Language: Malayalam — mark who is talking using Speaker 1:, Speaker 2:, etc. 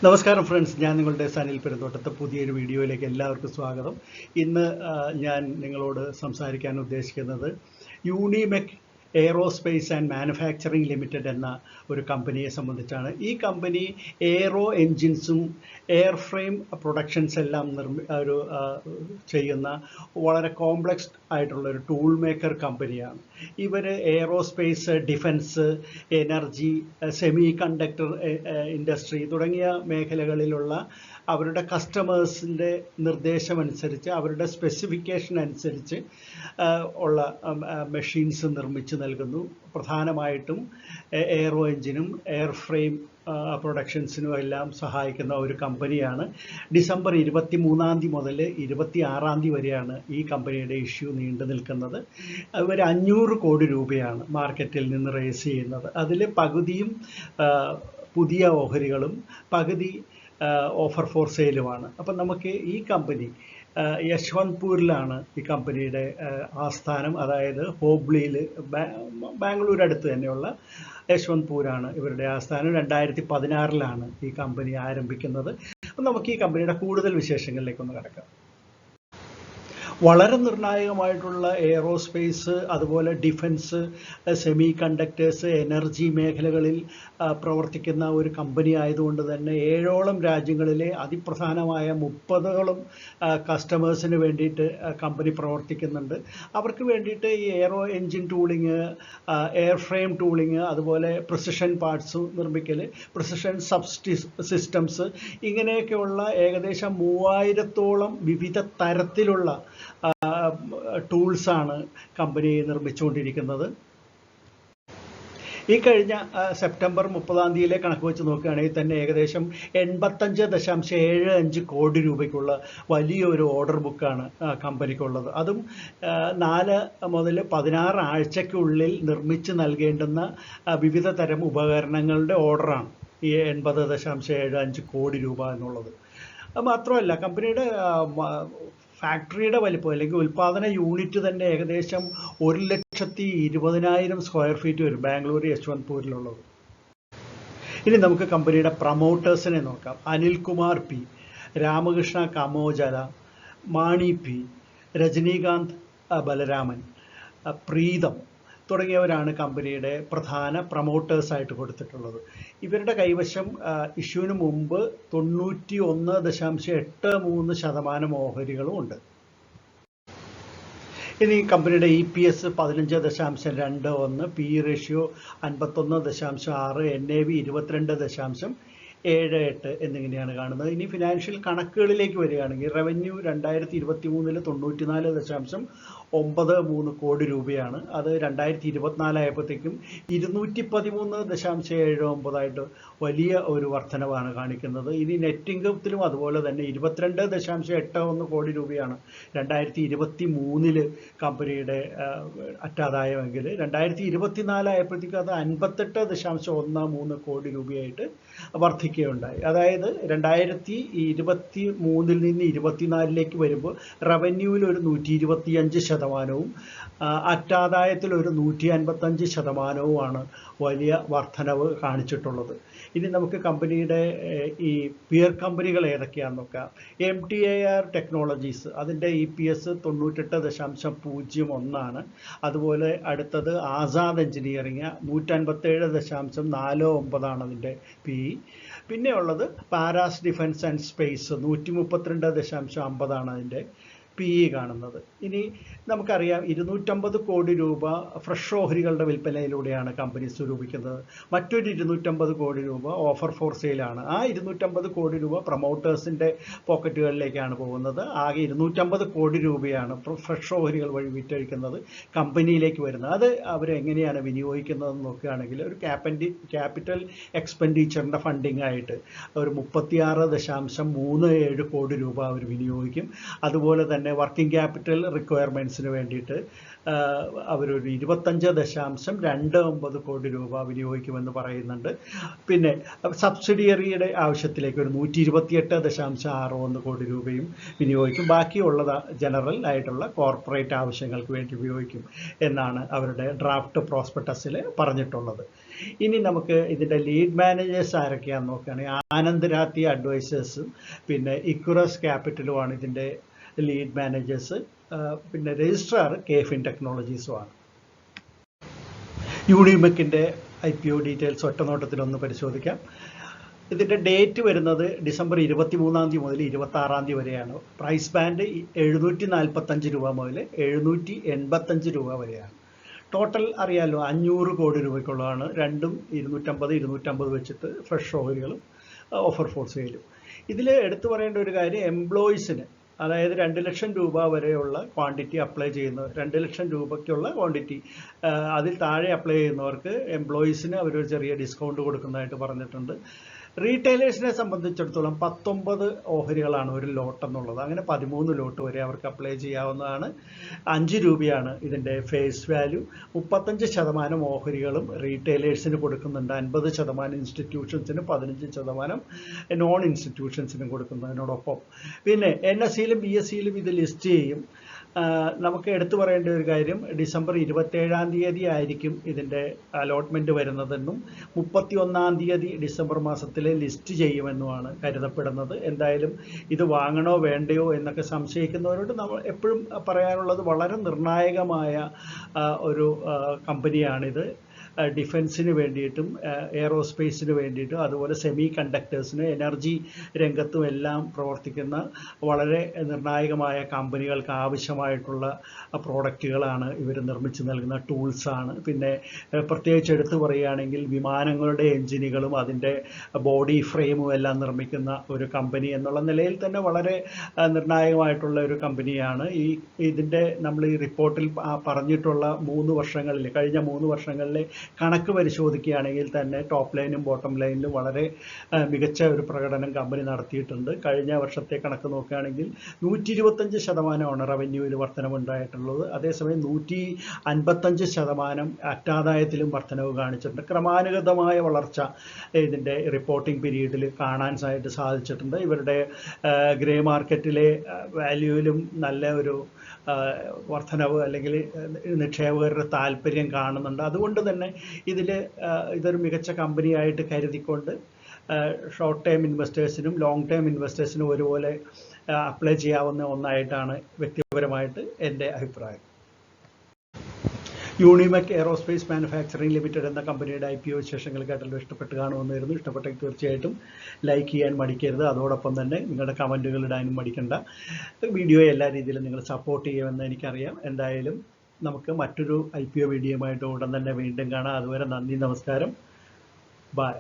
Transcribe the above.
Speaker 1: നമസ്കാരം ഫ്രണ്ട്സ്, ഞാൻ നിങ്ങളുടെ സനിൽ പെരുന്തോട്ടത്തെ പുതിയൊരു വീഡിയോയിലേക്ക് എല്ലാവർക്കും സ്വാഗതം. ഇന്ന് ഞാൻ നിങ്ങളോട് സംസാരിക്കാൻ ഉദ്ദേശിക്കുന്നത് Unimech aerospace and manufacturing limited എന്ന ഒരു കമ്പനിയെ സംബന്ധിച്ചാണ്. ഈ കമ്പനി എയ്റോ എൻജിൻസും എയർ ഫ്രെയിം പ്രൊഡക്ഷൻസ് എല്ലാം ചെയ്യുന്ന വളരെ കോംപ്ലക്സ് ആയിട്ടുള്ള ഒരു ടൂൾ മേക്കർ കമ്പനിയാണ്. ഇവർ aerospace, defence, energy, semi conductor industry തുടങ്ങിയ മേഖലകളിലുള്ള അവരുടെ കസ്റ്റമേഴ്സിൻ്റെ നിർദ്ദേശമനുസരിച്ച്, അവരുടെ സ്പെസിഫിക്കേഷൻ അനുസരിച്ച് ഉള്ള മെഷീൻസ് നിർമ്മിച്ച് നൽകുന്നു. പ്രധാനമായിട്ടും എയ്റോ എഞ്ചിനും എയർ ഫ്രെയിം പ്രൊഡക്ഷൻസിനും എല്ലാം സഹായിക്കുന്ന ഒരു കമ്പനിയാണ്. ഡിസംബർ 23 മുതൽ 26 വരെയാണ് ഈ കമ്പനിയുടെ ഇഷ്യൂ നീണ്ടു നിൽക്കുന്നത്. ഇവർ 500 കോടി രൂപയാണ് മാർക്കറ്റിൽ നിന്ന് റേസ് ചെയ്യുന്നത്. അതിൽ പകുതിയും പുതിയ ഓഹരികളും പകുതി ഓഫർ ഫോർ സെയിലുമാണ്. അപ്പം നമുക്ക് ഈ കമ്പനി യശ്വന്ത്പൂരിലാണ് ഈ കമ്പനിയുടെ ആസ്ഥാനം. അതായത് ഹോബ്ലിയിൽ, ബാംഗ്ലൂർ അടുത്ത് തന്നെയുള്ള യശ്വന്ത്പൂരാണ് ഇവരുടെ ആസ്ഥാനം. 2016 ഈ കമ്പനി ആരംഭിക്കുന്നത്. അപ്പം നമുക്ക് ഈ കമ്പനിയുടെ കൂടുതൽ വിശേഷങ്ങളിലേക്കൊന്ന് കടക്കാം. വളരെ നിർണായകമായിട്ടുള്ള എയ്റോസ്പേസ്, അതുപോലെ ഡിഫൻസ്, സെമി കണ്ടക്ടേഴ്സ്, എനർജി മേഖലകളിൽ പ്രവർത്തിക്കുന്ന ഒരു കമ്പനി ആയതുകൊണ്ട് തന്നെ 7ഓളം രാജ്യങ്ങളിലെ അതിപ്രധാനമായ 30ഓളം കസ്റ്റമേഴ്സിന് വേണ്ടിയിട്ട് കമ്പനി പ്രവർത്തിക്കുന്നുണ്ട്. അവർക്ക് വേണ്ടിയിട്ട് ഈ aero engine tooling, air frame tooling, അതുപോലെ പ്രിസിഷൻ പാർട്സ് നിർമ്മിക്കൽ, പ്രിസിഷൻ സിസ്റ്റംസ്, ഇങ്ങനെയൊക്കെയുള്ള ഏകദേശം 3000ഓളം വിവിധ തരത്തിലുള്ള ടൂൾസാണ് കമ്പനി നിർമ്മിച്ചുകൊണ്ടിരിക്കുന്നത്. ഈ കഴിഞ്ഞ സെപ്റ്റംബർ 30 കണക്ക് വെച്ച് നോക്കുകയാണെങ്കിൽ തന്നെ ഏകദേശം 85.75 കോടി രൂപയ്ക്കുള്ള വലിയൊരു ഓർഡർ ബുക്കാണ് കമ്പനിക്കുള്ളത്. അതും 4 മുതൽ 16 ആഴ്ചയ്ക്കുള്ളിൽ നിർമ്മിച്ച് നൽകേണ്ടുന്ന വിവിധ തരം ഉപകരണങ്ങളുടെ ഓർഡറാണ് ഈ 80.75 കോടി രൂപ എന്നുള്ളത്. മാത്രമല്ല, കമ്പനിയുടെ ഫാക്ടറിയുടെ വലിപ്പം അല്ലെങ്കിൽ ഉൽപ്പാദന യൂണിറ്റ് തന്നെ ഏകദേശം 1,20,000 സ്ക്വയർ ഫീറ്റ് വരും ബാംഗ്ലൂർ യശ്വന്ത്പൂരിലുള്ളത്. ഇനി നമുക്ക് കമ്പനിയുടെ പ്രൊമോട്ടേഴ്സിനെ നോക്കാം. അനിൽകുമാർ പി, രാമകൃഷ്ണ കമോജല, മാണി പി, രജനീകാന്ത് ബലരാമൻ, പ്രീതം തുടങ്ങിയവരാണ് കമ്പനിയുടെ പ്രധാന പ്രൊമോട്ടേഴ്സായിട്ട് കൊടുത്തിട്ടുള്ളത്. ഇവരുടെ കൈവശം ഇഷ്യൂവിന് മുമ്പ് 91.83% ഓഹരികളും ഉണ്ട്. ഇനി കമ്പനിയുടെ EPS 15.21, PE റേഷ്യോ 51.6, NAV 22.78 എന്നിങ്ങനെയാണ് കാണുന്നത്. ഇനി ഫിനാൻഷ്യൽ കണക്കുകളിലേക്ക് വരികയാണെങ്കിൽ റവന്യൂ 2023 94.93 കോടി രൂപയാണ്. അത് 2024 ആയപ്പോഴത്തേക്കും 213.79 വലിയ ഒരു വർധനവാണ് കാണിക്കുന്നത്. ഇനി നെറ്റ് ഇൻകത്തിലും അതുപോലെ തന്നെ 22.81 കോടി രൂപയാണ് 2023 കമ്പനിയുടെ അറ്റാദായമെങ്കിൽ 2024 ആയപ്പോഴത്തേക്കും അത് 58.13 കോടി രൂപയായിട്ട് വർദ്ധിക്കുകയുണ്ടായി. അതായത് 2023 നിന്ന് 24 വരുമ്പോൾ റവന്യൂവിൽ ഒരു 125%, അറ്റാദായത്തിൽ ഒരു 155% വലിയ വർധനവ് കാണിച്ചിട്ടുള്ളത്. ഇനി നമുക്ക് കമ്പനിയുടെ ഈ പിയർ കമ്പനികൾ ഏതൊക്കെയാണെന്ന് നോക്കാം. MTAR ടെക്നോളജീസ്, അതിൻ്റെ EPS 98.01. അതുപോലെ അടുത്തത് ആസാദ് എഞ്ചിനീയറിംഗ് 157.49 അതിൻ്റെ PE. പിന്നെ ഉള്ളത് പാരാസ് ഡിഫൻസ് ആൻഡ് സ്പേസ് 132.50 അതിൻ്റെ PE കാണുന്നത്. ഇനി നമുക്കറിയാം 250 കോടി രൂപ ഫ്രഷ് ഓഹരികളുടെ വിൽപ്പനയിലൂടെയാണ് കമ്പനി സ്വരൂപിക്കുന്നത്. മറ്റൊരു 250 കോടി രൂപ ഓഫർ ഫോർ സെയിലാണ്. ആ 250 കോടി രൂപ പ്രൊമോട്ടേഴ്സിൻ്റെ പോക്കറ്റുകളിലേക്കാണ് പോകുന്നത്. ആകെ 250 കോടി രൂപയാണ് ഫ്രഷ് ഓഹരികൾ വഴി വിറ്റഴിക്കുന്നത് കമ്പനിയിലേക്ക് വരുന്നത്. അത് അവരെങ്ങനെയാണ് വിനിയോഗിക്കുന്നതെന്ന് നോക്കുകയാണെങ്കിൽ ഒരു ക്യാപിറ്റൽ എക്സ്പെൻഡിച്ചറിൻ്റെ ഫണ്ടിങ് ആയിട്ട് ഒരു 36.37 കോടി രൂപ അവർ വിനിയോഗിക്കും. അതുപോലെ തന്നെ തന്നെ വർക്കിംഗ് ക്യാപിറ്റൽ റിക്വയർമെൻറ്റ്സിന് വേണ്ടിയിട്ട് അവരൊരു 25.29 കോടി രൂപ വിനിയോഗിക്കുമെന്ന് പറയുന്നുണ്ട്. പിന്നെ സബ്സിഡിയറിയുടെ ആവശ്യത്തിലേക്ക് ഒരു 128.61 കോടി രൂപയും വിനിയോഗിക്കും. ബാക്കിയുള്ളത് ജനറൽ ആയിട്ടുള്ള കോർപ്പറേറ്റ് ആവശ്യങ്ങൾക്ക് വേണ്ടി ഉപയോഗിക്കും എന്നാണ് അവരുടെ ഡ്രാഫ്റ്റ് പ്രോസ്പെക്ടസിൽ പറഞ്ഞിട്ടുള്ളത്. ഇനി നമുക്ക് ഇതിൻ്റെ ലീഡ് മാനേജേഴ്സ് ആരൊക്കെയാണെന്ന് നോക്കുകയാണെങ്കിൽ ആനന്ദ് രാത്തി അഡ്വൈസേഴ്സും പിന്നെ ഇക്വറസ് ക്യാപിറ്റലുമാണ് ഇതിൻ്റെ ലീഡ് മാനേജേഴ്സ്. പിന്നെ രജിസ്ട്രാർ KFin ടെക്നോളജീസുമാണ്. യൂണിമെക്കിൻ്റെ IPO ഡീറ്റെയിൽസ് ഒറ്റനോട്ടത്തിലൊന്ന് പരിശോധിക്കാം. ഇതിൻ്റെ ഡേറ്റ് വരുന്നത് ഡിസംബർ 23 മുതൽ 26 വരെയാണ്. പ്രൈസ് ബാൻഡ് 745 രൂപ മുതൽ 785 രൂപ വരെയാണ്. ടോട്ടൽ അറിയാമല്ലോ 500 കോടി രൂപയ്ക്കുള്ളതാണ്. രണ്ടും 250 വെച്ചിട്ട് ഫ്രഷ് ഓഹരികളും ഓഫർ ഫോർ സെയിലും. ഇതിൽ എടുത്തു പറയേണ്ട ഒരു കാര്യം, എംപ്ലോയീസിന് അതായത് 2 ലക്ഷം രൂപ വരെയുള്ള ക്വാണ്ടിറ്റി അപ്ലൈ ചെയ്യുന്നവർ, 2 ലക്ഷം രൂപയ്ക്കുള്ള ക്വാണ്ടിറ്റി അതിൽ താഴെ അപ്ലൈ ചെയ്യുന്നവർക്ക് എംപ്ലോയീസിന് അവരൊരു ചെറിയ ഡിസ്കൗണ്ട് കൊടുക്കുന്നതായിട്ട് പറഞ്ഞിട്ടുണ്ട്. റീറ്റെയിലേഴ്സിനെ സംബന്ധിച്ചിടത്തോളം 19 ഓഹരികളാണ് ഒരു ലോട്ട് എന്നുള്ളത്. അങ്ങനെ 13 ലോട്ട് വരെ അവർക്ക് അപ്ലൈ ചെയ്യാവുന്നതാണ്. 5 രൂപയാണ് ഇതിൻ്റെ ഫേസ് വാല്യൂ. 35% ഓഹരികളും റീറ്റെയിലേഴ്സിന് കൊടുക്കുന്നുണ്ട്. 50% ഇൻസ്റ്റിറ്റ്യൂഷൻസിനും 15% നോൺ ഇൻസ്റ്റിറ്റ്യൂഷൻസിനും കൊടുക്കുന്നതിനോടൊപ്പം പിന്നെ NSEയിലും BSEയിലും ഇത് ലിസ്റ്റ് ചെയ്യും. നമുക്ക് എടുത്തു പറയേണ്ട ഒരു കാര്യം, ഡിസംബർ 27 ആയിരിക്കും ഇതിൻ്റെ അലോട്ട്മെൻറ്റ് വരുന്നതെന്നും 31 ഡിസംബർ മാസത്തിൽ ലിസ്റ്റ് ചെയ്യുമെന്നുമാണ് കരുതപ്പെടുന്നത്. എന്തായാലും ഇത് വാങ്ങണോ വേണ്ടയോ എന്നൊക്കെ സംശയിക്കുന്നവരോട് നമ്മൾ എപ്പോഴും പറയാനുള്ളത്, വളരെ നിർണായകമായ ഒരു കമ്പനിയാണിത്. ഡിഫൻസിന് വേണ്ടിയിട്ടും എയറോസ്പേസിന് വേണ്ടിയിട്ടും അതുപോലെ സെമി കണ്ടക്ടേഴ്സിന് എനർജി രംഗത്തും എല്ലാം പ്രവർത്തിക്കുന്ന വളരെ നിർണായകമായ കമ്പനികൾക്ക് ആവശ്യമായിട്ടുള്ള പ്രോഡക്റ്റുകളാണ് ഇവർ നിർമ്മിച്ച് നൽകുന്ന ടൂൾസാണ്. പിന്നെ പ്രത്യേകിച്ച് എടുത്തു പറയുകയാണെങ്കിൽ വിമാനങ്ങളുടെ എൻജിനുകളും അതിൻ്റെ ബോഡി ഫ്രെയിമും എല്ലാം നിർമ്മിക്കുന്ന ഒരു കമ്പനി എന്നുള്ള നിലയിൽ തന്നെ വളരെ നിർണായകമായിട്ടുള്ള ഒരു കമ്പനിയാണ്. ഇതിൻ്റെ നമ്മൾ ഈ റിപ്പോർട്ടിൽ പറഞ്ഞിട്ടുള്ള 3 വർഷങ്ങളിൽ, കഴിഞ്ഞ 3 വർഷങ്ങളിലെ കണക്ക് പരിശോധിക്കുകയാണെങ്കിൽ തന്നെ ടോപ്പ് ലൈനും ബോട്ടം ലൈനിലും വളരെ മികച്ച ഒരു പ്രകടനം കമ്പനി നടത്തിയിട്ടുണ്ട്. കഴിഞ്ഞ വർഷത്തെ കണക്ക് നോക്കുകയാണെങ്കിൽ 125% റവന്യൂവിൽ വർധനവുണ്ടായിട്ടുള്ളത്. അതേസമയം 155% അറ്റാദായത്തിലും വർധനവ് കാണിച്ചിട്ടുണ്ട്. ക്രമാനുഗതമായ വളർച്ച ഇതിൻ്റെ റിപ്പോർട്ടിംഗ് പീരീഡിൽ കാണാനായിട്ട് സാധിച്ചിട്ടുണ്ട്. ഇവരുടെ ഗ്രേ മാർക്കറ്റിലെ വാല്യൂവിലും നല്ല ഒരു വർധനവ് അല്ലെങ്കിൽ നിക്ഷേപകരുടെ താല്പര്യം കാണുന്നുണ്ട്. അതുകൊണ്ട് തന്നെ ഇതൊരു മികച്ച കമ്പനിയായിട്ട് കരുതിക്കൊണ്ട് ഷോർട്ട് ടേം ഇൻവെസ്റ്റേഴ്സിനും ലോങ് ടേം ഇൻവെസ്റ്റേഴ്സിനും ഒരുപോലെ അപ്ലൈ ചെയ്യാവുന്ന ഒന്നായിട്ടാണ് വ്യക്തിപരമായിട്ട് എൻ്റെ അഭിപ്രായം. യൂണിമെക് എയറോസ്പേസ് മാനുഫാക്ചറിംഗ് ലിമിറ്റഡ് എന്ന കമ്പനിയുടെ IPO വിശേഷങ്ങൾ കേട്ടല്ലോ ഇഷ്ടപ്പെട്ട് കാണുമെന്നായിരുന്നു. ഇഷ്ടപ്പെട്ടെങ്കിൽ തീർച്ചയായിട്ടും ലൈക്ക് ചെയ്യാൻ മടിക്കരുത്. അതോടൊപ്പം തന്നെ നിങ്ങളുടെ കമൻറ്റുകൾ ഇടാനും മടിക്കണ്ട. വീഡിയോ എല്ലാ രീതിയിലും നിങ്ങൾ സപ്പോർട്ട് ചെയ്യുമെന്ന് എനിക്കറിയാം. എന്തായാലും നമുക്ക് മറ്റൊരു IPO വീഡിയോയുമായിട്ട് ഉടൻ തന്നെ വീണ്ടും കാണാം. അതുവരെ നന്ദി, നമസ്കാരം, ബൈ.